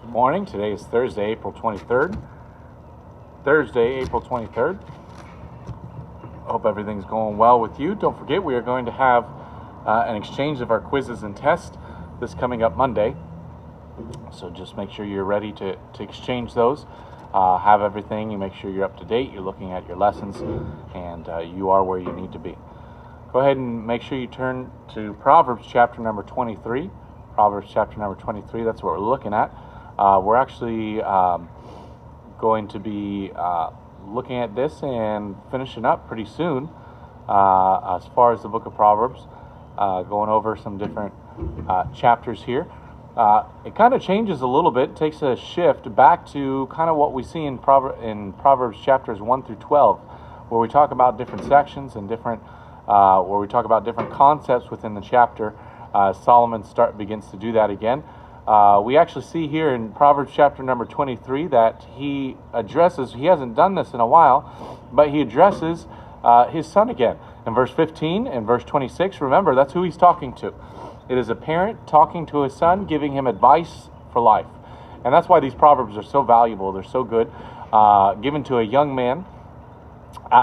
Morning. Today is Thursday, April 23rd. Hope everything's going well with you. Don't forget, we are going to have an exchange of our quizzes and tests this coming up Monday. So just make sure you're ready to exchange those. Have everything. You make sure you're up to date. You're looking at your lessons, and you are where you need to be. Go ahead and make sure you turn to Proverbs chapter number 23. Proverbs chapter number 23, that's what we're looking at. We're actually going to be looking at this and finishing up pretty soon as far as the book of Proverbs, going over some different chapters here. It kind of changes a little bit, takes a shift back to kind of what we see in Proverbs chapters 1 through 12, where we talk about different sections and different, where we talk about different concepts within the chapter. Solomon begins to do that again. We actually see here in Proverbs chapter number 23 that he hasn't done this in a while, but he addresses his son again. In verse 15 and verse 26, remember, that's who he's talking to. It is a parent talking to his son, giving him advice for life. And that's why these Proverbs are so valuable. They're so good. Given to a young man,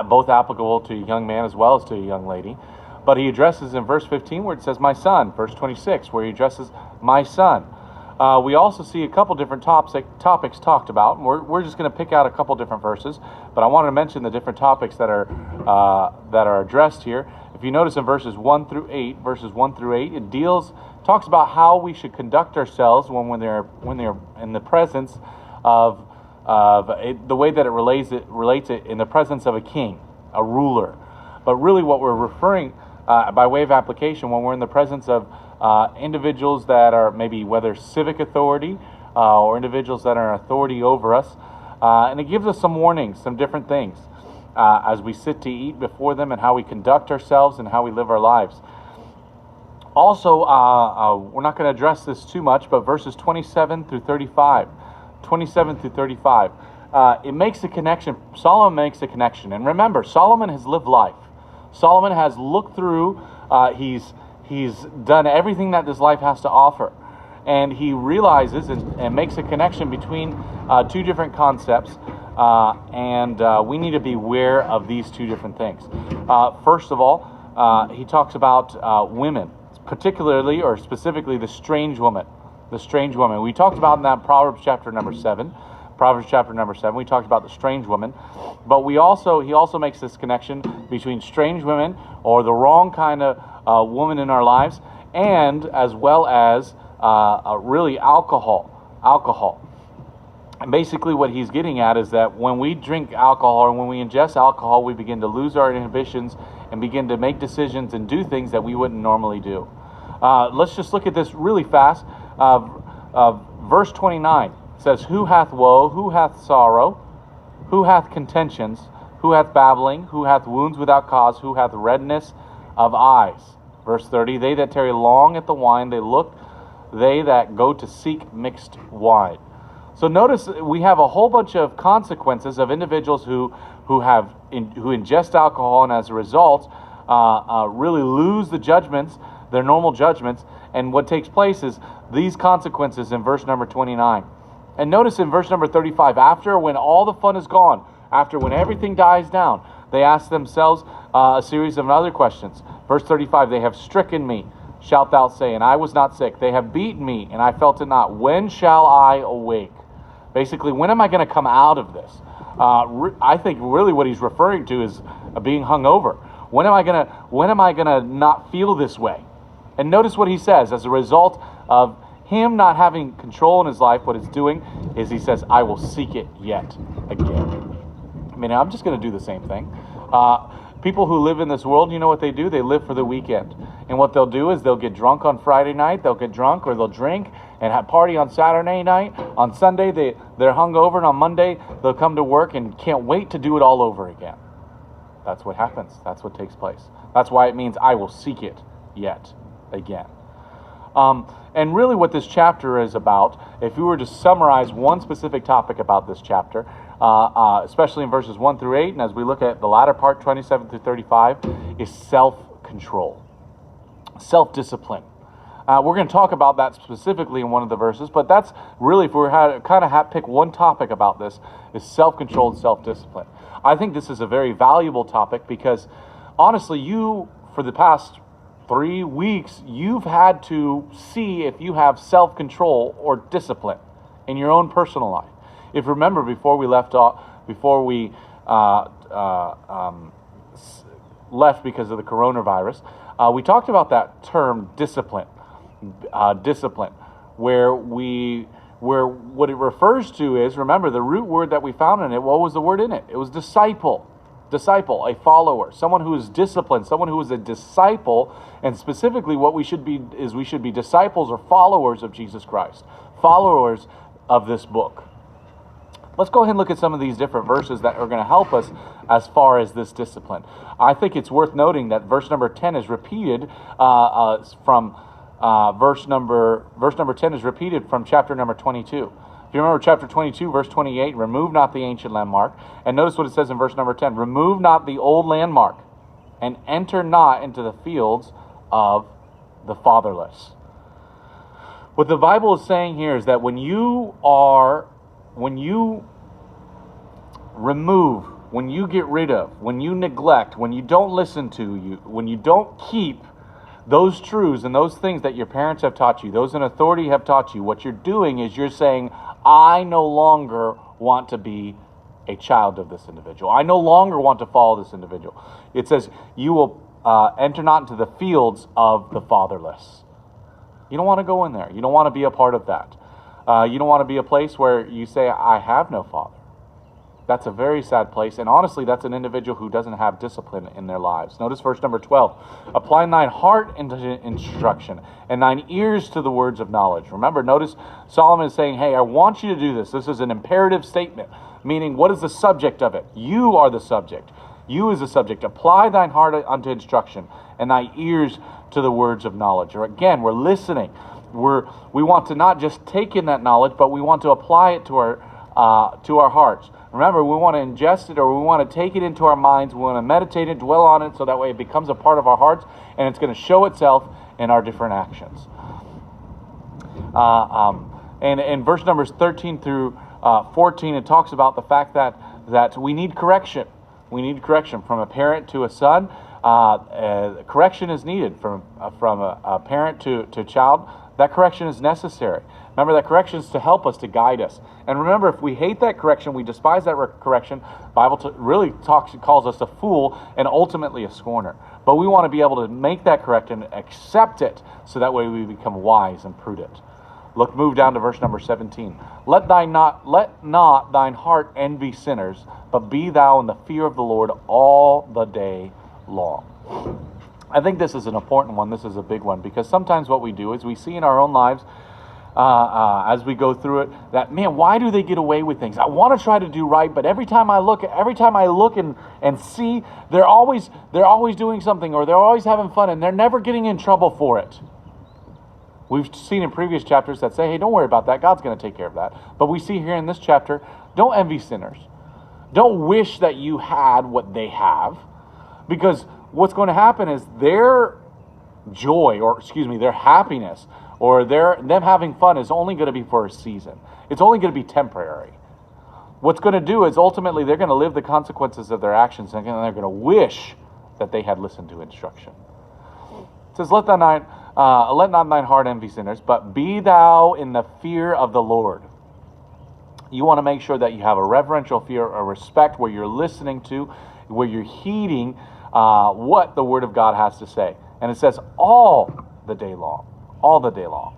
both applicable to a young man as well as to a young lady. But he addresses in verse 15 where it says, my son. Verse 26 where he addresses my son. We also see a couple different topics talked about. And we're just going to pick out a couple different verses. But I wanted to mention the different topics that are addressed here. If you notice in verses 1 through 8, it talks about how we should conduct ourselves when they're in the presence of the way that it relates it in the presence of a king, a ruler. But really what we're referring by way of application, when we're in the presence of individuals that are maybe whether civic authority or individuals that are in authority over us, and it gives us some warnings, some different things as we sit to eat before them and how we conduct ourselves and how we live our lives. Also, we're not going to address this too much, but verses 27 through 35, it makes a connection. Solomon makes a connection. And remember, Solomon has lived life. Solomon has looked through, he's done everything that this life has to offer. And he realizes and makes a connection between two different concepts. And we need to be aware of these two different things. First of all, he talks about women, particularly or specifically the strange woman. The strange woman. We talked about in that Proverbs chapter number 7. We talked about the strange woman. But he also makes this connection between strange women or the wrong kind of woman in our lives, and as well as really alcohol. And basically what he's getting at is that when we drink alcohol or when we ingest alcohol, we begin to lose our inhibitions and begin to make decisions and do things that we wouldn't normally do. Let's just look at this really fast. Verse 29 says, who hath woe, who hath sorrow, who hath contentions, who hath babbling, who hath wounds without cause, who hath redness of eyes. Verse 30, they that tarry long at the wine, they that go to seek mixed wine. So notice we have a whole bunch of consequences of individuals who ingest alcohol and as a result really lose the judgments, their normal judgments. And what takes place is these consequences in verse number 29. And notice in verse number 35, after when all the fun is gone, after when everything dies down, they ask themselves a series of other questions. Verse 35, they have stricken me, shalt thou say, and I was not sick. They have beaten me, and I felt it not. When shall I awake? Basically, when am I going to come out of this? I think really what he's referring to is being hungover. When am I going to not feel this way? And notice what he says as a result of him not having control in his life. What it's doing is he says, I will seek it yet again. I mean, I'm just going to do the same thing. People who live in this world, you know what they do? They live for the weekend. And what they'll do is they'll get drunk on Friday night, they'll get drunk or they'll drink and have party on Saturday night. On Sunday, they're hungover, and on Monday, they'll come to work and can't wait to do it all over again. That's what happens. That's what takes place. That's why it means I will seek it yet again. And really what this chapter is about, if we were to summarize one specific topic about this chapter, especially in verses 1 through 8, and as we look at the latter part, 27 through 35, is self-control, self-discipline. We're going to talk about that specifically in one of the verses, but that's really, if we had kind of pick one topic about this, is self-control and self-discipline. I think this is a very valuable topic because, honestly, for the past 3 weeks, you've had to see if you have self-control or discipline in your own personal life. If you remember, before we left because of the coronavirus, we talked about that term discipline. Discipline, where what it refers to is, remember, the root word that we found in it, what was the word in it? It was disciple, a follower, someone who is disciplined, someone who is a disciple, and specifically what we should be disciples or followers of Jesus Christ, followers of this book. Let's go ahead and look at some of these different verses that are going to help us as far as this discipline. I think it's worth noting that verse number 10 is repeated from verse number 10 is repeated from chapter number 22. If you remember chapter 22, verse 28, remove not the ancient landmark. And notice what it says in verse number 10, remove not the old landmark, and enter not into the fields of the fatherless. What the Bible is saying here is that when you remove, when you get rid of, when you neglect, when you don't listen to, when you don't keep those truths and those things that your parents have taught you, those in authority have taught you, what you're doing is you're saying, I no longer want to be a child of this individual. I no longer want to follow this individual. It says, you will enter not into the fields of the fatherless. You don't want to go in there. You don't want to be a part of that. You don't want to be a place where you say, I have no father. That's a very sad place. And honestly, that's an individual who doesn't have discipline in their lives. Notice verse number 12. Apply thine heart into instruction, and thine ears to the words of knowledge. Remember, notice Solomon is saying, hey, I want you to do this. This is an imperative statement, meaning what is the subject of it? You are the subject. You is the subject. Apply thine heart unto instruction, and thy ears to the words of knowledge. Or again, we're listening. We want to not just take in that knowledge, but we want to apply it to our hearts. Remember, we want to ingest it, or we want to take it into our minds. We want to meditate and dwell on it so that way it becomes a part of our hearts, and it's going to show itself in our different actions. And in verse numbers 13 through 14, it talks about the fact that we need correction. We need correction from a parent to a son. Correction is needed from a parent to a child. That correction is necessary. Remember, that correction is to help us, to guide us. And remember, if we hate that correction, we despise that correction, the Bible really calls us a fool and ultimately a scorner. But we want to be able to make that correction, accept it, so that way we become wise and prudent. Move down to verse number 17. Let not thine heart envy sinners, but be thou in the fear of the Lord all the day long. I think this is an important one. This is a big one, because sometimes what we do is we see in our own lives, as we go through it, that, man, why do they get away with things? I want to try to do right, but every time I look and see, they're always doing something, or they're always having fun, and they're never getting in trouble for it. We've seen in previous chapters that say, hey, don't worry about that. God's going to take care of that. But we see here in this chapter, don't envy sinners. Don't wish that you had what they have, because what's going to happen is their joy, their happiness, or them having fun is only going to be for a season. It's only going to be temporary. What's going to do is ultimately they're going to live the consequences of their actions, and they're going to wish that they had listened to instruction. It says, let not thine heart envy sinners, but be thou in the fear of the Lord. You want to make sure that you have a reverential fear, a respect, where you're listening to, where you're heeding what the Word of God has to say. And it says all the day long. All the day long.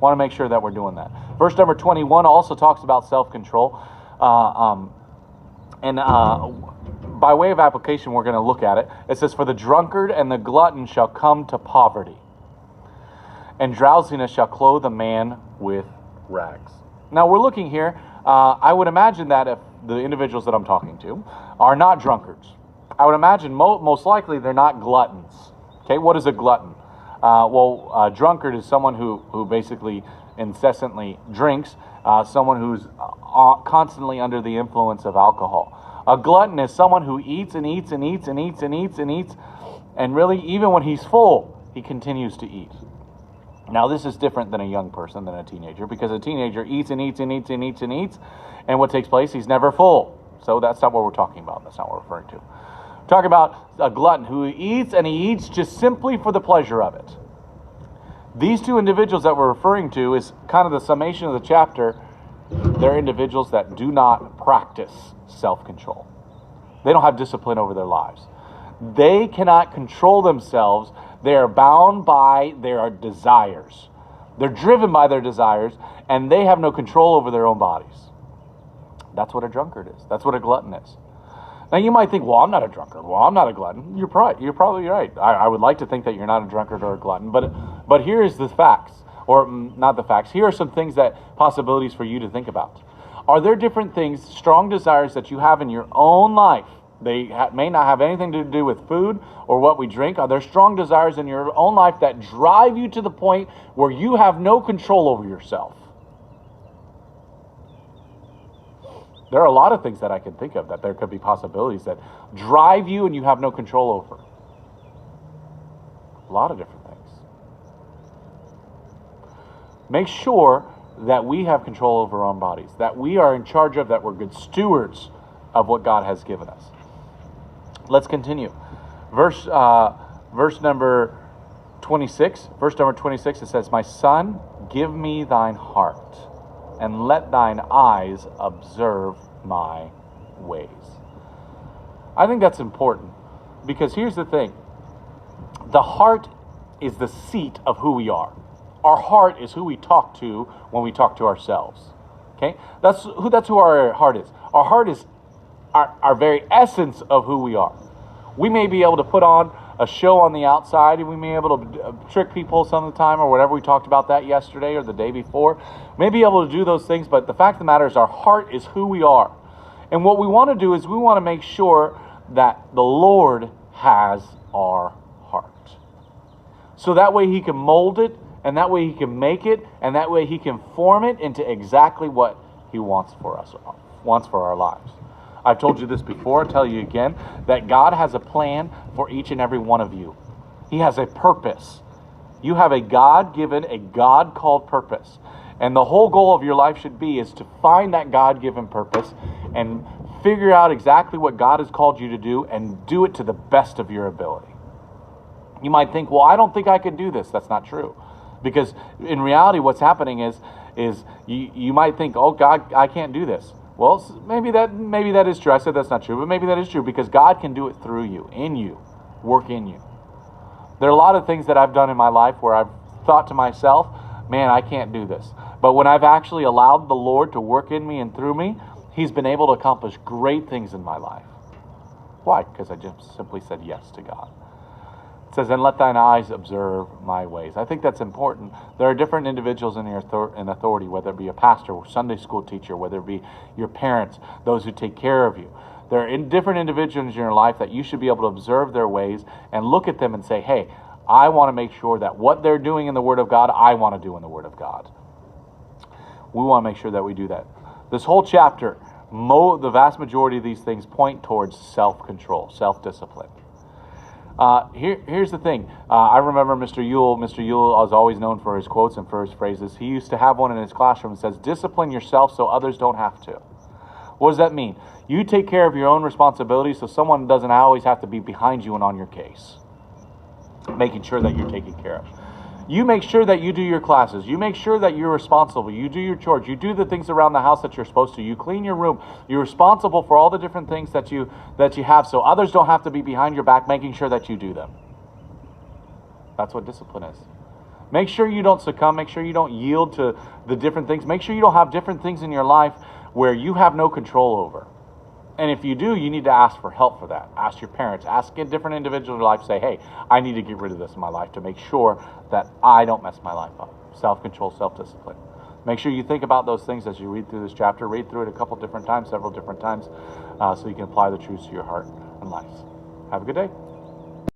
Want to make sure that we're doing that. Verse number 21 also talks about self-control. By way of application, we're going to look at it. It says, for the drunkard and the glutton shall come to poverty, and drowsiness shall clothe a man with rags. Now we're looking here. I would imagine that if the individuals that I'm talking to are not drunkards, I would imagine most likely they're not gluttons. Okay, what is a glutton? A drunkard is someone who basically incessantly drinks, someone who's constantly under the influence of alcohol. A glutton is someone who eats and eats and eats and eats and eats and eats, and really, even when he's full, he continues to eat. Now, this is different than a young person, than a teenager, because a teenager eats and eats and eats and eats and eats, and what takes place, he's never full. So that's not what we're talking about. That's not what we're referring to. We're talking about a glutton who eats, and he eats just simply for the pleasure of it. These two individuals that we're referring to is kind of the summation of the chapter. They're individuals that do not practice self-control. They don't have discipline over their lives. They cannot control themselves. They are bound by their desires. They're driven by their desires, and they have no control over their own bodies. That's what a drunkard is. That's what a glutton is. Now, you might think, well, I'm not a drunkard. Well, I'm not a glutton. You're probably right. I would like to think that you're not a drunkard or a glutton, but here's the facts, or not the facts. Here are some things possibilities for you to think about. Are there different things, strong desires that you have in your own life? They may not have anything to do with food or what we drink. Are there strong desires in your own life that drive you to the point where you have no control over yourself? There are a lot of things that I can think of that there could be possibilities that drive you and you have no control over. A lot of different things. Make sure that we have control over our own bodies, that we are in charge of, that we're good stewards of what God has given us. Let's continue. Verse number 26. Verse number 26, it says, "My son, give me thine heart, and let thine eyes observe my ways." I think that's important, because here's the thing. The heart is the seat of who we are. Our heart is who we talk to when we talk to ourselves. Okay? That's who our heart is. Our heart is our very essence of who we are. We may be able to put on a show on the outside, and we may be able to trick people some of the time, or whatever. We talked about that yesterday or the day before. May be able to do those things, but the fact of the matter is our heart is who we are. And what we want to do is we want to make sure that the Lord has our heart. So that way he can mold it, and that way he can make it, and that way he can form it into exactly what he wants for us, wants for our lives. I've told you this before, I'll tell you again, that God has a plan for each and every one of you. He has a purpose. You have a God-given, a God-called purpose. And the whole goal of your life should be is to find that God-given purpose and figure out exactly what God has called you to do and do it to the best of your ability. You might think, well, I don't think I can do this. That's not true. Because in reality, what's happening is you might think, oh, God, I can't do this. Well, maybe that is true. I said that's not true, but maybe that is true, because God can do it through you, in you, work in you. There are a lot of things that I've done in my life where I've thought to myself, man, I can't do this. But when I've actually allowed the Lord to work in me and through me, he's been able to accomplish great things in my life. Why? Because I just simply said yes to God. It says, and let thine eyes observe my ways. I think that's important. There are different individuals in authority, whether it be a pastor or Sunday school teacher, whether it be your parents, those who take care of you. There are different individuals in your life that you should be able to observe their ways and look at them and say, hey, I want to make sure that what they're doing in the Word of God, I want to do in the Word of God. We want to make sure that we do that. This whole chapter, the vast majority of these things point towards self-control, self-discipline. Here's the thing. I remember Mr. Yule. Mr. Yule is always known for his quotes and for his phrases. He used to have one in his classroom that says, discipline yourself so others don't have to. What does that mean? You take care of your own responsibilities so someone doesn't always have to be behind you and on your case, making sure that you're taken care of. You make sure that you do your classes. You make sure that you're responsible. You do your chores. You do the things around the house that you're supposed to. You clean your room. You're responsible for all the different things that you have, so others don't have to be behind your back making sure that you do them. That's what discipline is. Make sure you don't succumb. Make sure you don't yield to the different things. Make sure you don't have different things in your life where you have no control over. And if you do, you need to ask for help for that. Ask your parents. Ask a different individual in your life. Say, hey, I need to get rid of this in my life to make sure that I don't mess my life up. Self-control, self-discipline. Make sure you think about those things as you read through this chapter. Read through it a couple different times, several different times, so you can apply the truths to your heart and life. Have a good day.